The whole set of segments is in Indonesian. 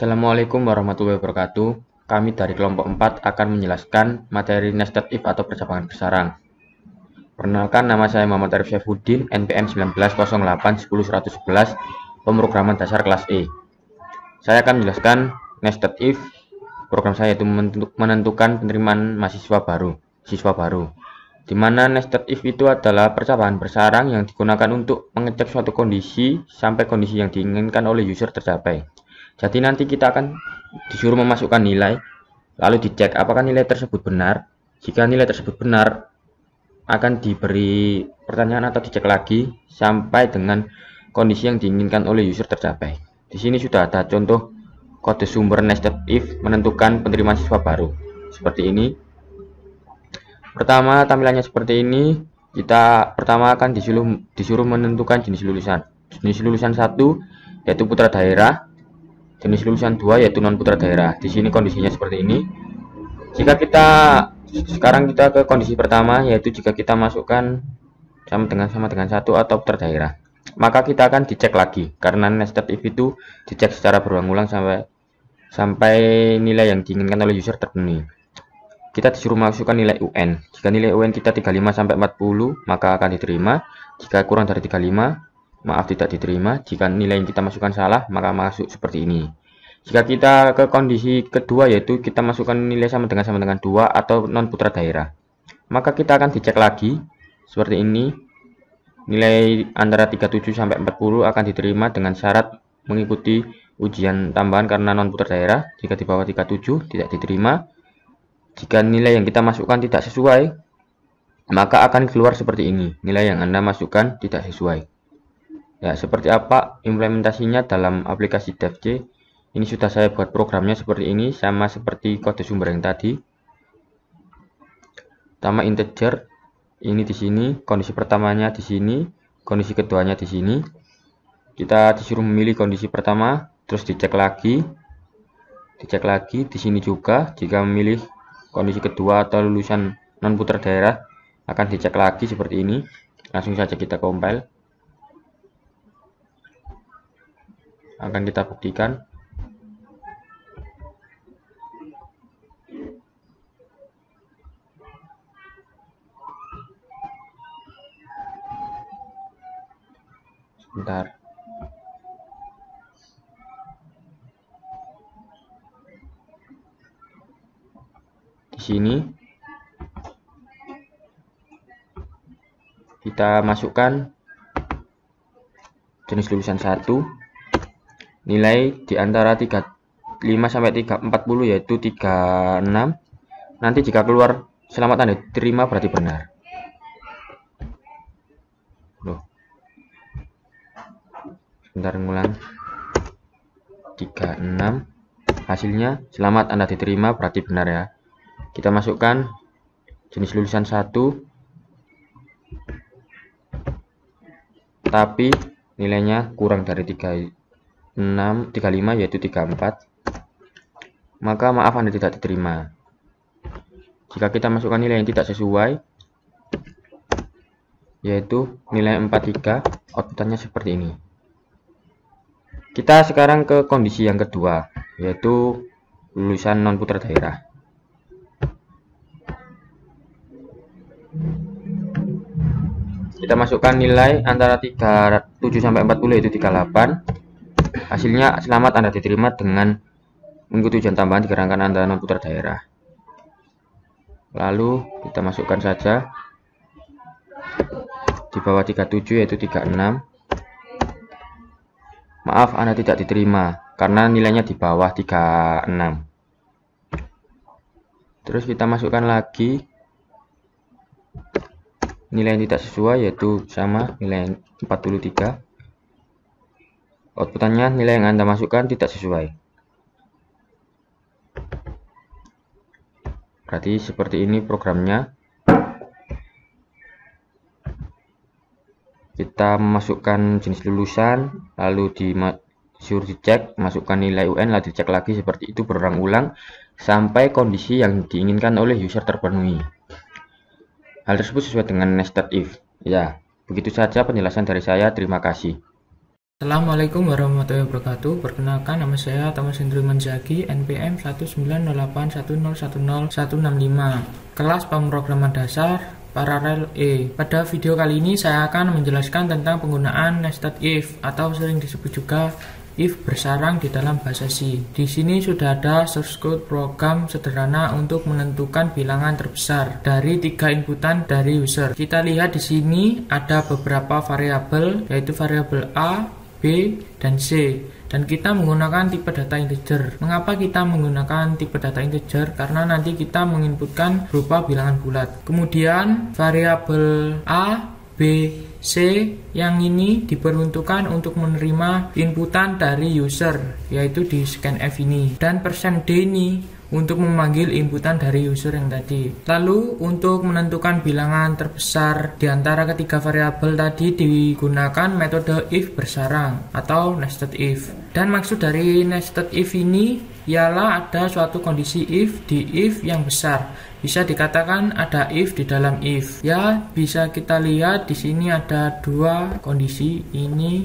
Assalamualaikum warahmatullahi wabarakatuh. Kami dari kelompok 4 akan menjelaskan materi nested if atau percabangan bersarang. Perkenalkan, nama saya Muhammad Arif Syaifuddin, NPM 1908-10111, pemrograman dasar kelas E. Saya akan menjelaskan nested if. Program saya itu menentukan penerimaan siswa baru. Di mana nested if itu adalah percabangan bersarang yang digunakan untuk mengecek suatu kondisi sampai kondisi yang diinginkan oleh user tercapai. Jadi nanti kita akan disuruh memasukkan nilai, lalu dicek apakah nilai tersebut benar. Jika nilai tersebut benar, akan diberi pertanyaan atau dicek lagi sampai dengan kondisi yang diinginkan oleh user tercapai. Di sini sudah ada contoh kode sumber nested if menentukan penerimaan siswa baru. Seperti ini. Pertama, tampilannya seperti ini. Kita pertama akan disuruh menentukan jenis lulusan. Jenis lulusan 1 yaitu putra daerah. Jenis lulusan 2 yaitu non putra daerah. Di sini kondisinya seperti ini. Jika sekarang kita ke kondisi pertama, yaitu jika kita masukkan sama dengan 1 atau putra daerah, maka kita akan dicek lagi karena nested if itu dicek secara berulang-ulang sampai nilai yang diinginkan oleh user terpenuhi. Kita disuruh masukkan nilai UN. Jika nilai UN kita 35 sampai 40, maka akan diterima. Jika kurang dari 35, maaf, tidak diterima. Jika nilai yang kita masukkan salah, maka masuk seperti ini. Jika kita ke kondisi kedua, yaitu kita masukkan nilai sama dengan 2 atau non putra daerah, maka kita akan dicek lagi seperti ini. Nilai antara 37 sampai 40 akan diterima dengan syarat mengikuti ujian tambahan karena non putra daerah. Jika di bawah 37 tidak diterima. Jika nilai yang kita masukkan tidak sesuai, maka akan keluar seperti ini. Nilai yang Anda masukkan tidak sesuai. Ya, seperti apa implementasinya dalam aplikasi DevC? Ini sudah saya buat programnya seperti ini, sama seperti kode sumber yang tadi. Pertama integer, ini di sini, kondisi pertamanya di sini, kondisi keduanya di sini. Kita disuruh memilih kondisi pertama, terus dicek lagi di sini juga. Jika memilih kondisi kedua atau lulusan non putra daerah, akan dicek lagi seperti ini. Langsung saja kita compile. Akan kita buktikan. Sebentar. Di sini kita masukkan jenis lulusan 1, nilai di antara 35 sampai 40 yaitu 36. Nanti jika keluar selamat Anda diterima berarti benar. Loh. Sebentar, ngulang. 36. Hasilnya selamat Anda diterima berarti benar ya. Kita masukkan jenis lulusan 1, tapi nilainya kurang dari 35 yaitu 34, maka maaf Anda tidak diterima. Jika kita masukkan nilai yang tidak sesuai, yaitu nilai 43, outputnya seperti ini. Kita sekarang ke kondisi yang kedua, yaitu lulusan non putra daerah. Kita masukkan nilai antara 37 sampai 40 yaitu 38. Hasilnya selamat Anda diterima dengan mengikuti ujian tambahan dikarenakan Anda non putra daerah. Lalu kita masukkan saja di bawah 37 yaitu 36. Maaf, Anda tidak diterima karena nilainya di bawah 36. Terus kita masukkan lagi nilai yang tidak sesuai yaitu sama nilai 43. Outputannya nilai yang Anda masukkan tidak sesuai. Berarti seperti ini programnya. Kita memasukkan jenis lulusan, lalu disuruh dicek, masukkan nilai UN, lalu dicek lagi seperti itu berulang-ulang sampai kondisi yang diinginkan oleh user terpenuhi. Hal tersebut sesuai dengan nested if. Ya, begitu saja penjelasan dari saya. Terima kasih. Assalamualaikum warahmatullahi wabarakatuh. Perkenalkan, nama saya Thomas Hendry Manzaki, NPM 19081010165, kelas pemrograman dasar paralel E. Pada video kali ini saya akan menjelaskan tentang penggunaan nested if atau sering disebut juga if bersarang di dalam bahasa C. Di sini sudah ada source code program sederhana untuk menentukan bilangan terbesar dari 3 inputan dari user. Kita lihat di sini ada beberapa variabel, yaitu variabel A, B, dan C, dan kita menggunakan tipe data integer. Mengapa kita menggunakan tipe data integer? Karena nanti kita menginputkan berupa bilangan bulat. Kemudian variabel A, B, C yang ini diperuntukkan untuk menerima inputan dari user, yaitu di scanf ini, dan %d ini untuk memanggil inputan dari user yang tadi. Lalu untuk menentukan bilangan terbesar di antara ketiga variabel tadi digunakan metode if bersarang atau nested if. Dan maksud dari nested if ini ialah ada suatu kondisi if di if yang besar. Bisa dikatakan ada if di dalam if. Ya, bisa kita lihat di sini ada dua kondisi, ini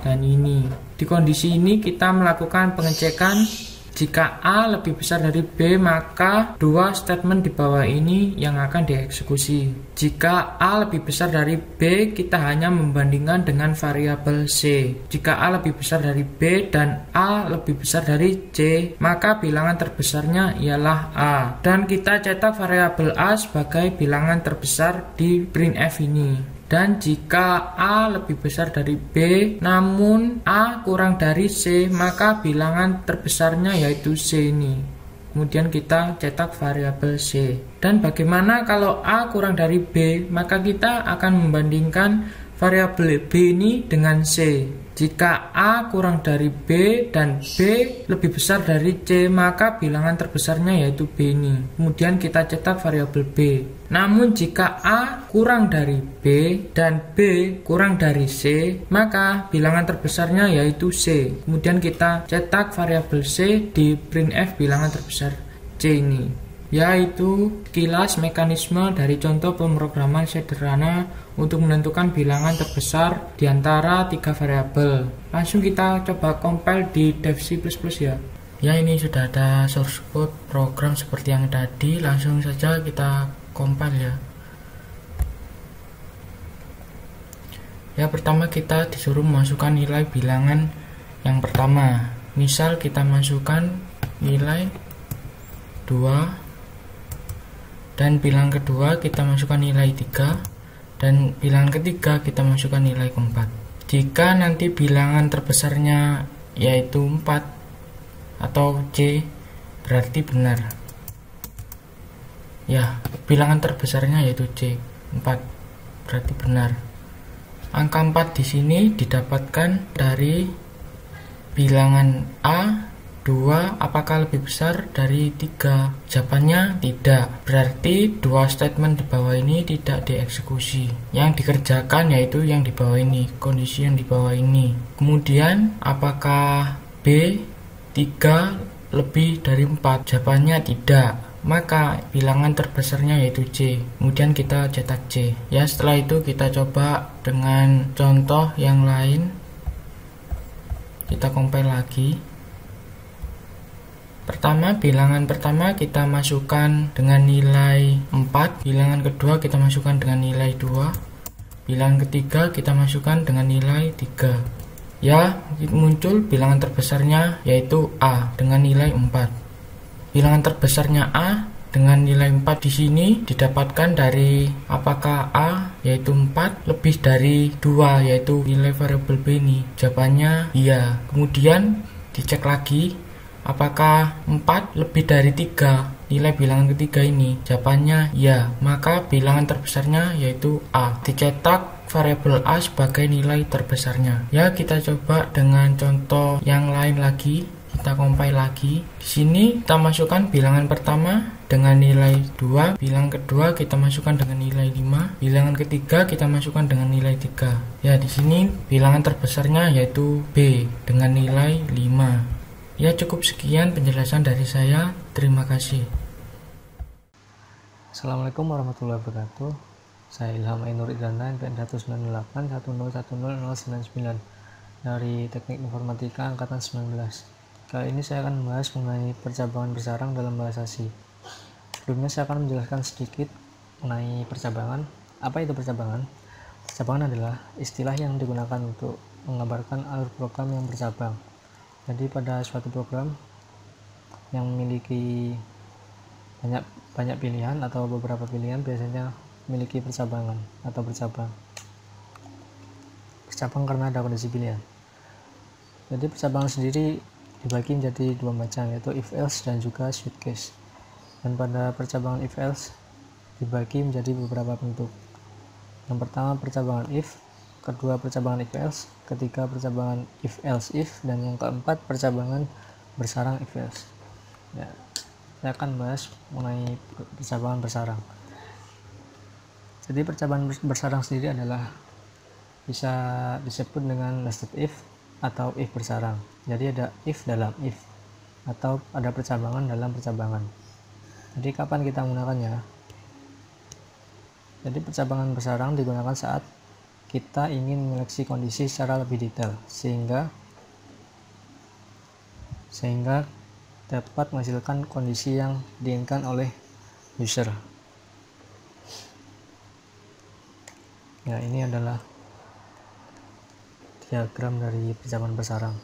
dan ini. Di kondisi ini kita melakukan pengecekan. Jika A lebih besar dari B, maka dua statement di bawah ini yang akan dieksekusi. Jika A lebih besar dari B, kita hanya membandingkan dengan variabel C. Jika A lebih besar dari B dan A lebih besar dari C, maka bilangan terbesarnya ialah A. Dan kita cetak variabel A sebagai bilangan terbesar di printf ini. Dan jika A lebih besar dari B, namun A kurang dari C, maka bilangan terbesarnya yaitu C ini. Kemudian kita cetak variabel C. Dan bagaimana kalau A kurang dari B? Maka kita akan membandingkan variabel B ini dengan C. Jika A kurang dari B dan B lebih besar dari C, maka bilangan terbesarnya yaitu B ini. Kemudian kita cetak variabel B. Namun jika A kurang dari B dan B kurang dari C, maka bilangan terbesarnya yaitu C. Kemudian kita cetak variabel C di printf bilangan terbesar C ini. Yaitu kilas mekanisme dari contoh pemrograman sederhana untuk menentukan bilangan terbesar di antara 3 variabel. Langsung kita coba compile di dev C++ ya. Ya, ini sudah ada source code program seperti yang tadi. Langsung saja kita compile ya. Ya, pertama kita disuruh memasukkan nilai bilangan yang pertama. Misal kita masukkan nilai 2, dan bilangan kedua kita masukkan nilai 3, dan bilangan ketiga kita masukkan nilai 4. Jika nanti bilangan terbesarnya yaitu 4 atau C, berarti benar. Ya, bilangan terbesarnya yaitu C, 4, berarti benar. Angka 4 di sini didapatkan dari bilangan A 2 apakah lebih besar dari 3? Jawabannya tidak. Berarti dua statement di bawah ini tidak dieksekusi. Yang dikerjakan yaitu yang di bawah ini, kondisi yang di bawah ini. Kemudian apakah B 3 lebih dari 4? Jawabannya tidak. Maka bilangan terbesarnya yaitu C. Kemudian kita cetak C. Ya, setelah itu kita coba dengan contoh yang lain. Kita compile lagi. Bilangan pertama kita masukkan dengan nilai 4, bilangan kedua kita masukkan dengan nilai 2, bilangan ketiga kita masukkan dengan nilai 3. Ya, muncul bilangan terbesarnya yaitu A dengan nilai 4. Bilangan terbesarnya A dengan nilai 4 di sini didapatkan dari apakah A yaitu 4 lebih dari 2 yaitu nilai variabel B ini. Jawabannya iya. Kemudian dicek lagi apakah 4 lebih dari 3 nilai bilangan ketiga ini. Jawabannya ya, maka bilangan terbesarnya yaitu A. Dicetak variabel A sebagai nilai terbesarnya. Ya, kita coba dengan contoh yang lain lagi. Kita compile lagi. Di sini kita masukkan bilangan pertama dengan nilai 2, bilangan kedua kita masukkan dengan nilai 5, bilangan ketiga kita masukkan dengan nilai 3. Ya, di sini bilangan terbesarnya yaitu B dengan nilai 5. Ya, cukup sekian penjelasan dari saya. Terima kasih. Assalamualaikum warahmatullahi wabarakatuh. Saya Ilham Ainur Idana, NPM 198 1010099. dari Teknik Informatika Angkatan 19. Kali ini saya akan membahas mengenai percabangan bersarang dalam bahasa C. Sebelumnya saya akan menjelaskan sedikit mengenai percabangan. Apa itu percabangan? Percabangan adalah istilah yang digunakan untuk menggambarkan alur program yang bercabang. Jadi pada suatu program yang memiliki banyak pilihan atau beberapa pilihan biasanya memiliki percabangan atau bercabang. Bercabang karena ada kondisi pilihan. Jadi percabangan sendiri dibagi menjadi dua macam, yaitu if else dan juga switch case. Dan pada percabangan if else dibagi menjadi beberapa bentuk. Yang pertama percabangan if, kedua percabangan if else, ketiga percabangan if else if, dan yang keempat percabangan bersarang if else. Ya, saya akan bahas mengenai percabangan bersarang. Jadi percabangan bersarang sendiri adalah bisa disebut dengan nested if atau if bersarang. Jadi ada if dalam if atau ada percabangan dalam percabangan. Jadi kapan kita menggunakannya? Jadi percabangan bersarang digunakan saat kita ingin menyeleksi kondisi secara lebih detail sehingga dapat menghasilkan kondisi yang diinginkan oleh user. Ya, ini adalah diagram dari percabangan bersarang.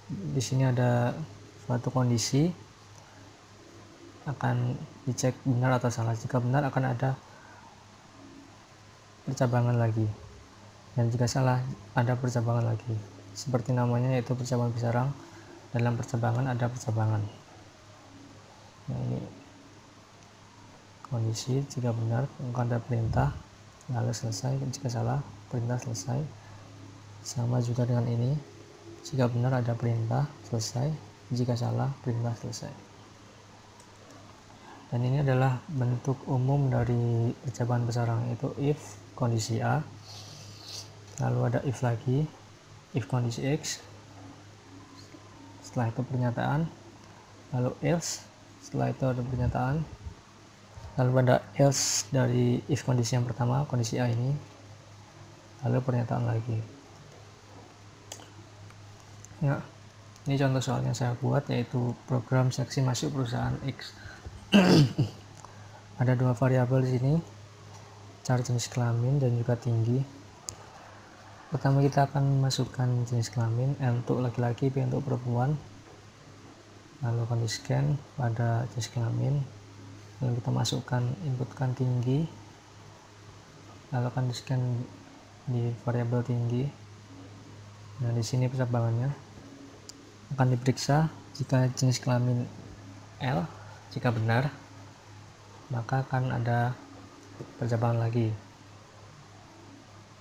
Di sini ada suatu kondisi, akan dicek benar atau salah. Jika benar akan ada percabangan lagi, dan jika salah ada percabangan lagi. Seperti namanya, yaitu percabangan bersarang. Dalam percabangan ada percabangan. Nah, ini kondisi, jika benar akan ada perintah lalu selesai, jika salah perintah selesai. Sama juga dengan ini, jika benar ada perintah selesai, jika salah perintah selesai. Dan ini adalah bentuk umum dari percabangan bersarang, yaitu if kondisi A, lalu ada if lagi, if kondisi X, setelah itu pernyataan, lalu else, setelah itu ada pernyataan, lalu ada else dari if kondisi yang pertama, kondisi A ini, lalu pernyataan lagi. Ya, ini contoh soal yang saya buat, yaitu program seleksi masuk perusahaan X. Ada dua variabel di sini, cari jenis kelamin dan juga tinggi. Pertama kita akan masukkan jenis kelamin, L untuk laki-laki, P untuk perempuan. Lalu akan di scan pada jenis kelamin, lalu kita masukkan, inputkan tinggi, lalu akan di scan di variabel tinggi. Nah, di sini percabangannya akan diperiksa. Jika jenis kelamin L, jika benar maka akan ada percabangan lagi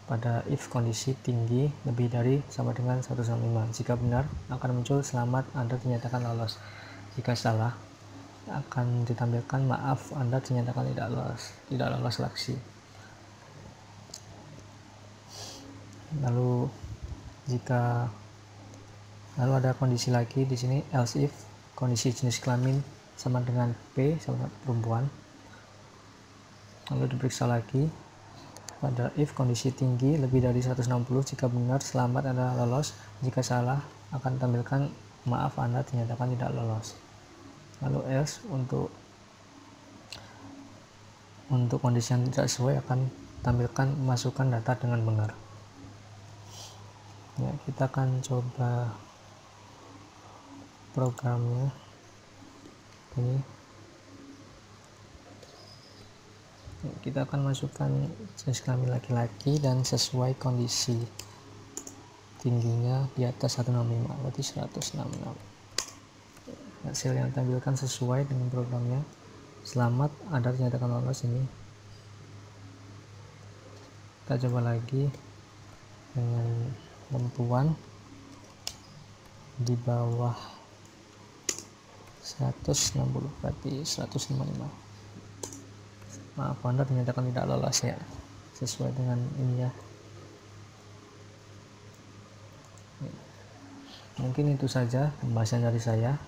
pada if kondisi tinggi lebih dari sama dengan 105. Jika benar akan muncul selamat Anda dinyatakan lolos. Jika salah akan ditampilkan maaf Anda dinyatakan tidak lolos seleksi. Lalu ada kondisi lagi di sini, else if kondisi jenis kelamin sama dengan P sama perempuan, lalu diperiksa lagi pada if kondisi tinggi lebih dari 160. Jika benar selamat Anda lolos, jika salah akan tampilkan maaf Anda dinyatakan tidak lolos. Lalu else untuk kondisi yang tidak sesuai akan tampilkan masukkan data dengan benar. Ya, kita akan coba programnya ini. Kita akan masukkan jenis kelamin laki-laki dan sesuai kondisi tingginya di atas 165, berarti 166. Hasil yang tampilkan sesuai dengan programnya. Selamat Anda dinyatakan lolos. Ini kita coba lagi dengan perempuan di bawah 160, berarti 155. Maaf Anda dinyatakan tidak lolos ya, sesuai dengan ini ya. Mungkin itu saja pembahasan dari saya.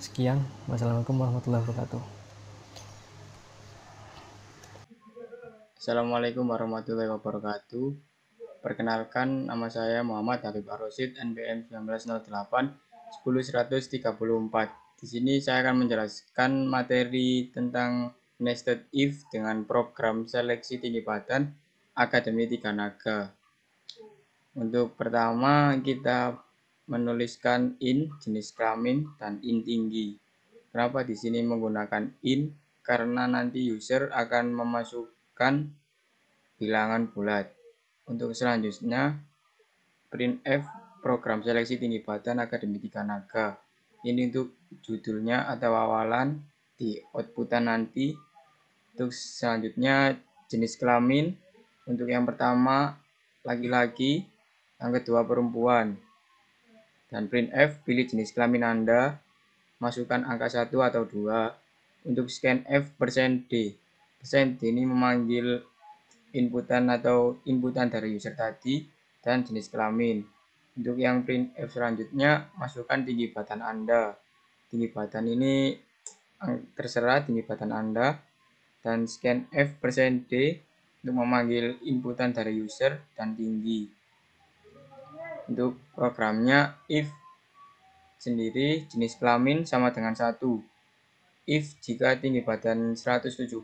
Sekian, wassalamualaikum warahmatullahi wabarakatuh. Assalamualaikum warahmatullahi wabarakatuh. Perkenalkan, nama saya Muhammad Habib Ar-Rosyid, NPM 1908 10134. Di sini saya akan menjelaskan materi tentang nested if dengan program seleksi tinggi badan Akademi Tiga Naga. Untuk pertama, kita menuliskan in jenis kelamin dan in tinggi. Kenapa di sini menggunakan in? Karena nanti user akan memasukkan bilangan bulat. Untuk selanjutnya, printf program seleksi tinggi badan Akademi Tiga Naga. Ini untuk judulnya atau awalan, di outputan nanti. Untuk selanjutnya, jenis kelamin. Untuk yang pertama, laki-laki, yang kedua perempuan. Dan printf pilih jenis kelamin Anda, masukkan angka 1 atau 2. Untuk scanf %d. %d ini memanggil inputan atau inputan dari user tadi dan jenis kelamin. Untuk yang printf selanjutnya, masukkan tinggi badan Anda. Tinggi badan ini terserah tinggi badan Anda. Dan scanf %d untuk memanggil inputan dari user dan tinggi. Untuk programnya, if sendiri jenis kelamin sama dengan 1. If jika tinggi badan 175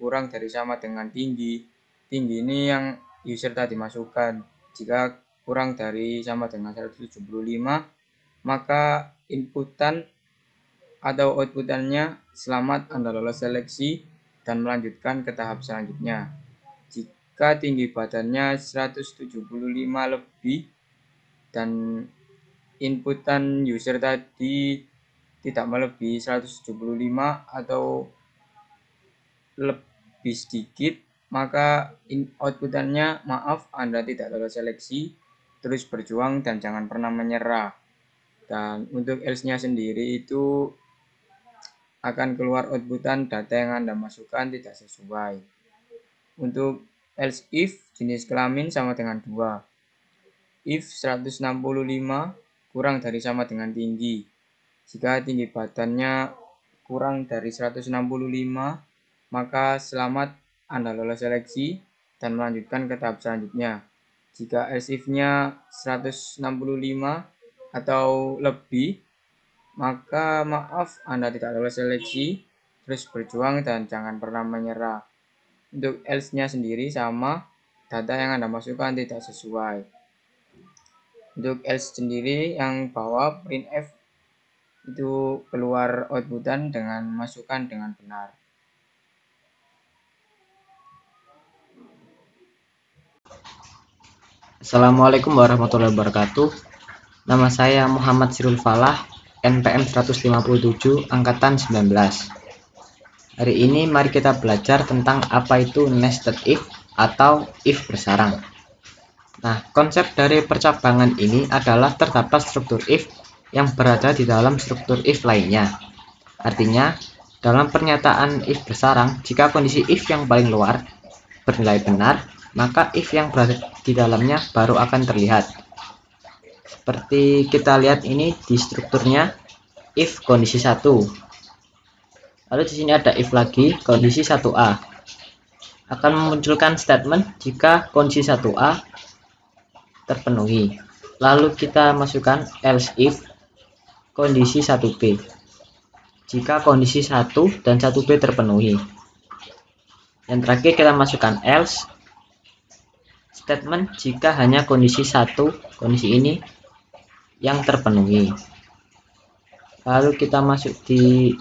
kurang dari sama dengan tinggi. Tinggi ini yang user tadi masukkan. Jika kurang dari sama dengan 175, maka inputan atau outputannya selamat Anda lolos seleksi dan melanjutkan ke tahap selanjutnya. Jika tinggi badannya 175 lebih dan inputan user tadi tidak melebihi 175 atau lebih sedikit, maka outputannya maaf Anda tidak lolos seleksi, terus berjuang dan jangan pernah menyerah. Dan untuk else-nya sendiri itu akan keluar outputan data yang Anda masukkan tidak sesuai. Untuk else if jenis kelamin sama dengan 2. If 165 kurang dari sama dengan tinggi. Jika tinggi badannya kurang dari 165, maka selamat Anda lolos seleksi dan melanjutkan ke tahap selanjutnya. Jika else if-nya 165 atau lebih, maka maaf Anda tidak lolos seleksi, terus berjuang dan jangan pernah menyerah. Untuk else-nya sendiri sama, data yang Anda masukkan tidak sesuai. Untuk else sendiri yang bawah printf itu keluar outputan dengan masukkan dengan benar. Assalamualaikum warahmatullahi wabarakatuh. Nama saya Muhammad Sirul Falah, NPM 157 angkatan 19. Hari ini mari kita belajar tentang apa itu nested if atau if bersarang. Nah, konsep dari percabangan ini adalah terdapat struktur if yang berada di dalam struktur if lainnya. Artinya, dalam pernyataan if bersarang, jika kondisi if yang paling luar bernilai benar, maka if yang berada di dalamnya baru akan terlihat. Seperti kita lihat ini di strukturnya if kondisi 1. Lalu di sini ada if lagi kondisi 1A. Akan memunculkan statement jika kondisi 1A terpenuhi. Lalu kita masukkan else if kondisi 1B. Jika kondisi 1 dan 1B terpenuhi. Yang terakhir kita masukkan else statement jika hanya kondisi 1, kondisi ini yang terpenuhi. Lalu kita masuk di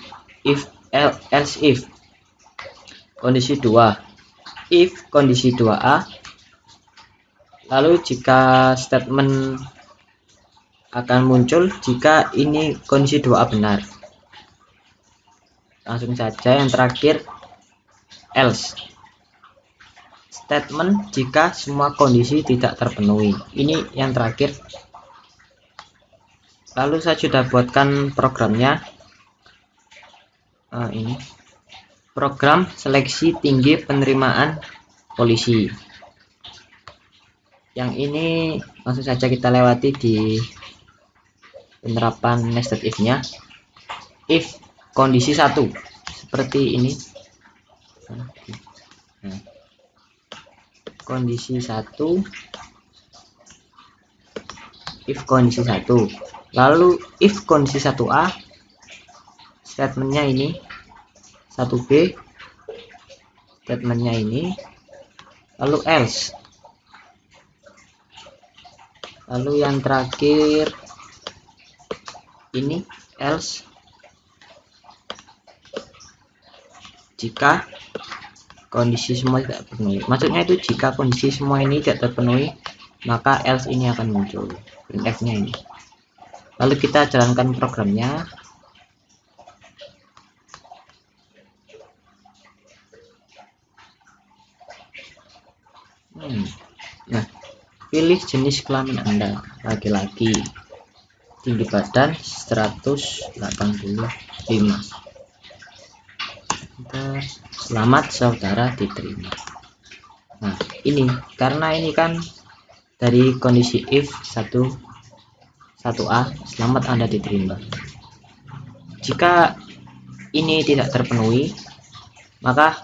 else if kondisi 2. If kondisi 2A. Lalu jika statement akan muncul jika ini kondisi 2A benar. Langsung saja yang terakhir else statement jika semua kondisi tidak terpenuhi. Ini yang terakhir. Lalu saya sudah buatkan programnya. Ini program seleksi tinggi penerimaan polisi. Yang ini langsung saja kita lewati di penerapan nested if-nya. If kondisi 1 seperti ini. kondisi 1, if kondisi 1, lalu if kondisi 1A, statementnya ini, 1B, statementnya ini, lalu else, lalu yang terakhir ini else jika kondisi semua tidak terpenuhi. Maksudnya itu jika kondisi semua ini tidak terpenuhi, maka else ini akan muncul, printf-nya ini. Lalu kita jalankan programnya. Nah, pilih jenis kelamin Anda, laki-laki, tinggi badan 185. Selamat saudara diterima. Nah, ini karena ini kan dari kondisi if 1A, selamat Anda diterima. Jika ini tidak terpenuhi, maka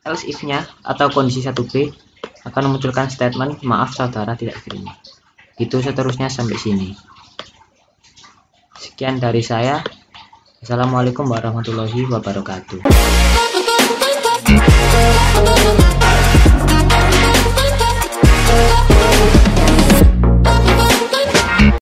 else if-nya atau kondisi 1B akan memunculkan statement maaf saudara tidak diterima. Itu seterusnya sampai sini. Sekian dari saya. Assalamualaikum warahmatullahi wabarakatuh.